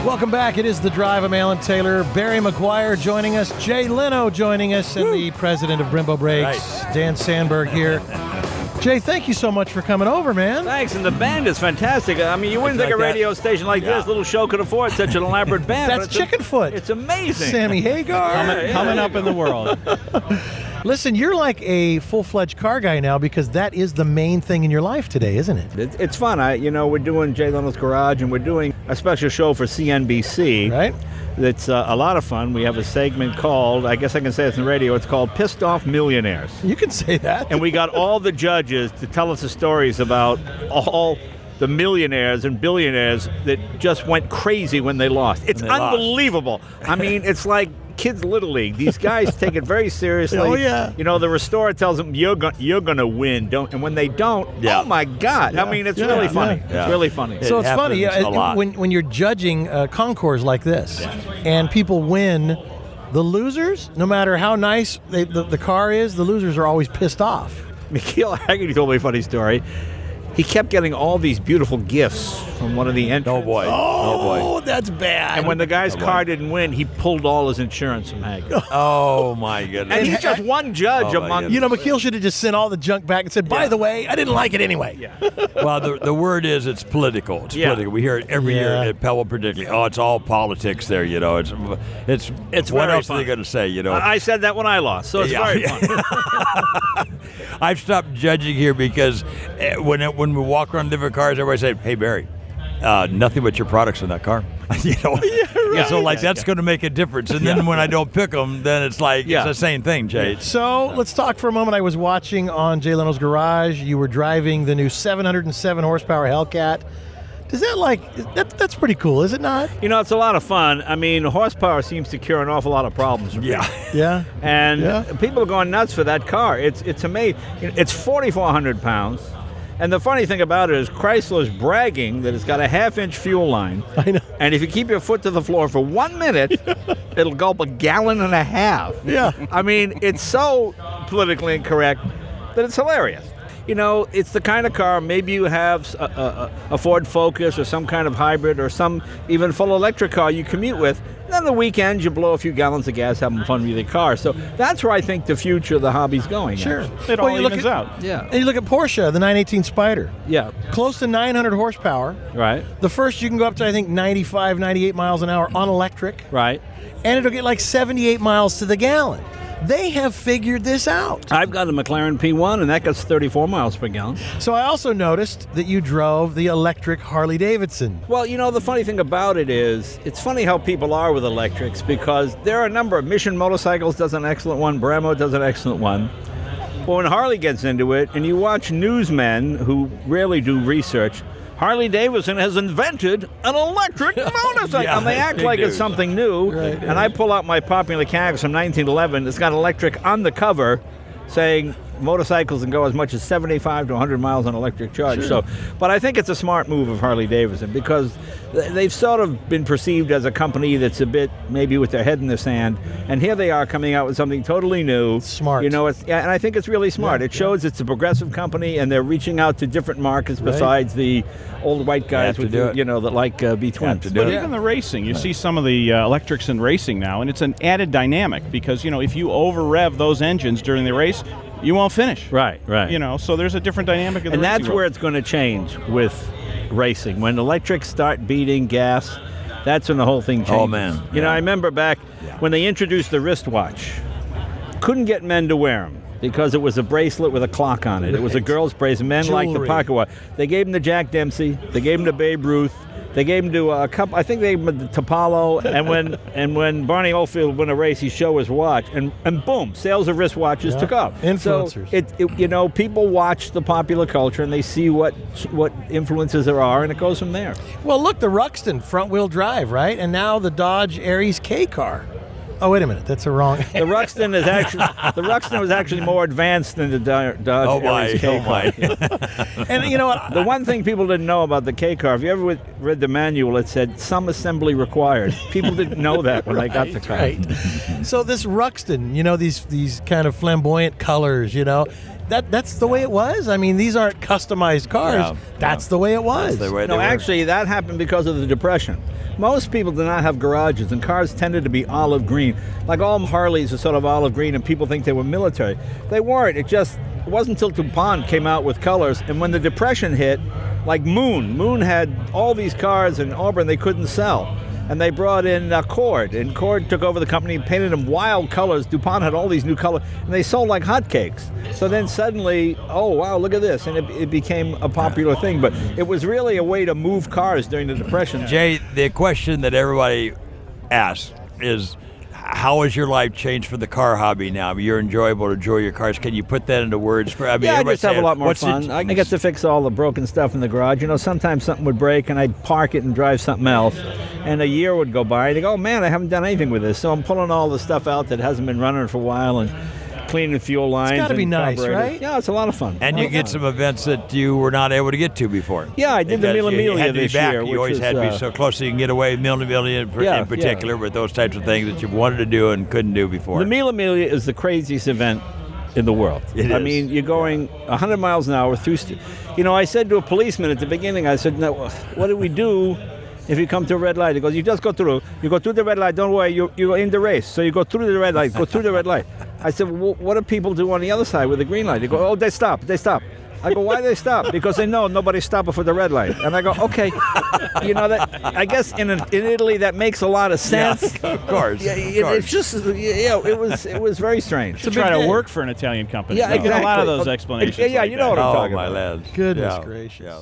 Welcome back. It is The Drive. I'm Alan Taylor. Barry Meguiar joining us. Jay Leno joining us. And the president of Brembo Brakes, Dan Sandberg here. Jay, thank you so much for coming over, man. Thanks, and the band is fantastic. I mean, you wouldn't think a radio station like this little show could afford such an elaborate band. That's Chickenfoot. It's amazing. Sammy Hagar. Coming up in the world. Listen, you're like a full-fledged car guy now because that is the main thing in your life today, isn't it? It's fun. We're doing Jay Leno's Garage, and we're doing a special show for CNBC. Right. That's a lot of fun. We have a segment called, I guess I can say it's in the radio, it's called Pissed Off Millionaires. You can say that. And we got all the judges to tell us the stories about all the millionaires and billionaires that just went crazy when they lost. It's unbelievable. I mean, it's like kids' Little League. These guys take it very seriously. Oh, yeah. You know, the restorer tells them, you're going to win. And when they don't, oh, my God. Yeah. I mean, it's really funny. Yeah. It's really funny. So it's funny when you're judging concours like this and people win, the losers, no matter how nice the car is, the losers are always pissed off. Meguiar Haggerty told me a funny story. He kept getting all these beautiful gifts from one of the entrants. Oh, that's bad. And when the guy's car didn't win, he pulled all his insurance from Haggerty. Oh, my goodness. And he's just one judge among... You know, McKeel should have just sent all the junk back and said, by the way, I didn't like it anyway. Yeah. Well, the word is it's political. It's political. We hear it every year at Pebble particularly. Oh, it's all politics there, you know. It's what very else fun. are they going to say, you know? I said that when I lost, so it's very fun. I've stopped judging here because when we walk around different cars, everybody say, "Hey Barry, nothing but your products in that car." You know, that's going to make a difference. And then when I don't pick them, then it's like it's the same thing, Jay. So let's talk for a moment. I was watching on Jay Leno's Garage. You were driving the new 707 horsepower Hellcat. Is that that's pretty cool, is it not? You know, it's a lot of fun. I mean, horsepower seems to cure an awful lot of problems. Yeah. And people are going nuts for that car. It's amazing. It's 4,400 pounds. And the funny thing about it is Chrysler's bragging that it's got a half-inch fuel line. I know. And if you keep your foot to the floor for 1 minute, it'll gulp a gallon and a half. Yeah. I mean, it's so politically incorrect that it's hilarious. You know, it's the kind of car, maybe you have a Ford Focus or some kind of hybrid or some even full electric car you commute with. And on the weekends, you blow a few gallons of gas having fun with your car. So that's where I think the future of the hobby's going. Sure. It all evens out. Yeah. And you look at Porsche, the 918 Spider. Yeah. Close to 900 horsepower. Right. The first you can go up to, I think, 95, 98 miles an hour on electric. Right. And it'll get like 78 miles to the gallon. They have figured this out. I've got a McLaren P1, and that gets 34 miles per gallon. So I also noticed that you drove the electric Harley Davidson. Well, you know, the funny thing about it is, it's funny how people are with electrics because there are a number of Mission Motorcycles does an excellent one, Brembo does an excellent one. Well, when Harley gets into it, and you watch newsmen who rarely do research, Harley Davidson has invented an electric motorcycle. And they act like it's something new. Right. And I pull out my Popular Mechanics from 1911. It's got electric on the cover saying motorcycles can go as much as 75 to 100 miles on electric charge. Sure. So, but I think it's a smart move of Harley Davidson because they've sort of been perceived as a company that's a bit maybe with their head in the sand, and here they are coming out with something totally new. Smart. You know, and I think it's really smart. It shows it's a progressive company, and they're reaching out to different markets besides the old white guys with that like B-twins. But even the racing, you see some of the electrics in racing now, and it's an added dynamic because, you know, if you over-rev those engines during the race, you won't finish. Right. You know, so there's a different dynamic in the And racing that's world. where it's going to change with racing. When electrics start beating gas, that's when the whole thing changes. Oh, man. You know, I remember back when they introduced the wristwatch, couldn't get men to wear them because it was a bracelet with a clock on it. It was a girl's bracelet. Men liked the pocket watch. They gave them to Jack Dempsey. They gave them to Babe Ruth. They gave him to a couple. I think they gave him to Paulo. And when Barney Oldfield won a race, he showed his watch, and boom, sales of wristwatches took off. Influencers. So you know, people watch the popular culture and they see what influences there are, and it goes from there. Well, look, the Ruxton front-wheel drive, right? And now the Dodge Aries K car. Oh, wait a minute. That's a wrong... The Ruxton was actually more advanced than the Dodge Aries K car. And you know what? The one thing people didn't know about the K car, if you ever read the manual, it said some assembly required. People didn't know that when they got the car. Right. So this Ruxton, you know, these kind of flamboyant colors, you know, that's the way it was. I mean, these aren't customized cars. That's the way it was. That's the way they No, were. actually, that happened because of the Depression. Most people did not have garages, and cars tended to be olive green. Like all Harleys are sort of olive green, and people think they were military. They weren't. It wasn't until DuPont came out with colors, and when the Depression hit, like Moon had all these cars in Auburn they couldn't sell. And they brought in Cord, and Cord took over the company and painted them wild colors. DuPont had all these new colors, and they sold like hotcakes. So then suddenly, oh, wow, look at this. And it became a popular thing. But it was really a way to move cars during the Depression. Jay, the question that everybody asks is, how has your life changed for the car hobby now? You're enjoyable to enjoy your cars. Can you put that into words? I just have a lot more fun. I get to fix all the broken stuff in the garage. You know, sometimes something would break, and I'd park it and drive something else. And a year would go by, and I go, oh, man, I haven't done anything with this. So I'm pulling all the stuff out that hasn't been running for a while and cleaning fuel lines. It's got to be nice, right? Yeah, it's a lot of fun. And you get some events that you were not able to get to before. Yeah, I did the Mille Miglia this year. You always had to be so close so you can get away. Mille Miglia in particular, with those types of things that you wanted to do and couldn't do before. The Mille Miglia is the craziest event in the world. It is. I mean, you're going 100 miles an hour through. I said to a policeman at the beginning, I said, "No, what do we do if you come to a red light?" He goes, "You just go through. You go through the red light. Don't worry, you're in the race. So you go through the red light. Go through the red light." I said, well, "What do people do on the other side with the green light?" They go, "Oh, they stop. They stop." I go, "Why do they stop?" Because they know nobody's stopping for the red light. And I go, "Okay." That I guess in Italy that makes a lot of sense. Yeah, of course. It's just it was very strange. To try to work for an Italian company. Yeah, You get exactly. a lot of those explanations. Yeah, you know what I'm talking my about. lads. Goodness gracious. Yeah.